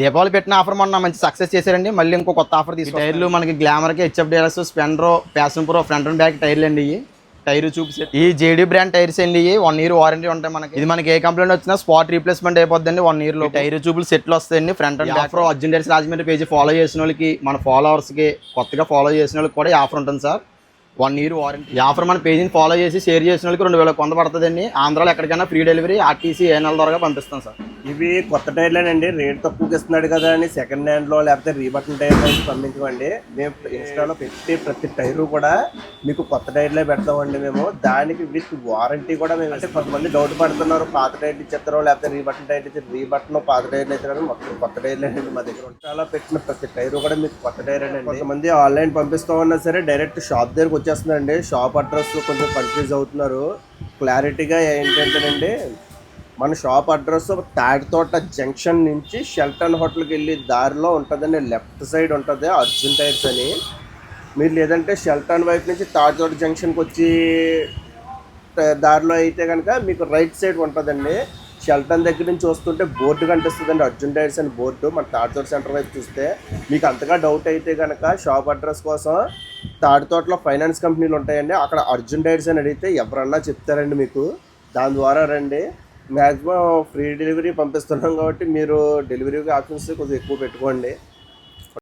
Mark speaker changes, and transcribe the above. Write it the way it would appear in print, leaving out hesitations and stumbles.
Speaker 1: దీపావళి పెట్టిన ఆఫర్ మొన్న మంచి సక్సెస్ చేశారండి. మళ్ళీ ఇంకో కొత్త ఆఫర్ తీసుకు టైర్లు మనకి గ్లామర్కి హెచ్ఎఫ్ డీలక్స్ స్పెండరో Passion Pro front and back టైర్లు అండి. ఇవి టైర్ చూపి ఈ జేడీ బ్రాండ్ టైర్స్ అండి. 1 year వారంటీ ఉంటాయి మనకి. ఇది మనకి ఏ కంప్లైంట్ వచ్చినా స్పాట్ రీప్లేస్మెంట్ అయిపోద్దండి 1 year లో. టైర్ చూపులు సెట్లు వస్తాయండి. Front and back Arjun tyres Rajahmundry page follow చేసిన వాళ్ళకి, మన ఫాలోవర్స్కి కొత్తగా ఫాలో చేసిన వాళ్ళకి కూడా ఈ ఆఫర్ ఉంటుంది సార్. 1 year warranty. ఈ ఆఫర్ మన పేజీని ఫాలో చేసి షేర్ చేసిన వాళ్ళకి 2000 కొంత పడుతుందండి. ఆంధ్రాలో ఎక్కడికైనా ఫ్రీ డెలివరీ ఆర్టీసీ ఏ నెల ద్వారా పంపిస్తాం సార్.
Speaker 2: ఇవి కొత్త టైర్లేనండి. రేట్ తక్కువకి ఇస్తున్నాడు కదా అని సెకండ్ హ్యాండ్లో లేకపోతే రీబటన్ టైర్లో పంపించమండి. మేము ఇన్స్టాలో పెట్టి ప్రతి టైరు కూడా మీకు కొత్త టైర్లే పెడతామండి. మేము దానికి విత్ వారంటీ కూడా మేము, అంటే కొంతమంది డౌట్ పడుతున్నారు పాత టైర్లు ఇచ్చేస్తారో లేకపోతే రీబటన్ టైర్లు ఇచ్చి, రీబటన్ పాత టైర్లు ఇచ్చారు మొత్తం కొత్త టైర్లేనండి మా దగ్గర. ఇన్స్టాలో పెట్టిన ప్రతి టైరు కూడా మీకు కొత్త టైర్ అండి. కొంతమంది ఆన్లైన్ పంపిస్తామన్నా సరే డైరెక్ట్ షాప్ దగ్గరకు వచ్చేస్తుందండి. షాప్ అడ్రస్ కొంచెం కన్ఫ్యూజ్ అవుతున్నారు. క్లారిటీగా ఏంటంటేనండి, మన షాప్ అడ్రస్ తాడితోట జంక్షన్ నుంచి షెల్టన్ హోటల్కి వెళ్ళి దారిలో ఉంటుందండి. లెఫ్ట్ సైడ్ ఉంటుంది అర్జున్ టైర్స్ అని. మీరు లేదంటే షెల్టన్ వైపు నుంచి తాడితోట జంక్షన్కి వచ్చి దారిలో అయితే కనుక మీకు రైట్ సైడ్ ఉంటుందండి. షెల్టన్ దగ్గర నుంచి వస్తుంటే బోర్డు కనిపిస్తుందండి అర్జున్ టైర్స్ అని బోర్డు. మన తాడితోట సెంటర్ వైపు చూస్తే మీకు అంతగా డౌట్ అయితే కనుక షాప్ అడ్రస్ కోసం తాడితోటలో ఫైనాన్స్ కంపెనీలు ఉంటాయండి. అక్కడ అర్జున్ టైర్స్ అని అడిగితే ఎవరన్నా చెప్తారండి మీకు. దాని ద్వారా రండి. మ్యాక్సిమం ఫ్రీ డెలివరీ పంపిస్తున్నాం కాబట్టి మీరు డెలివరీ ఆప్షన్స్ కొంచెం ఎక్కువ పెట్టుకోండి.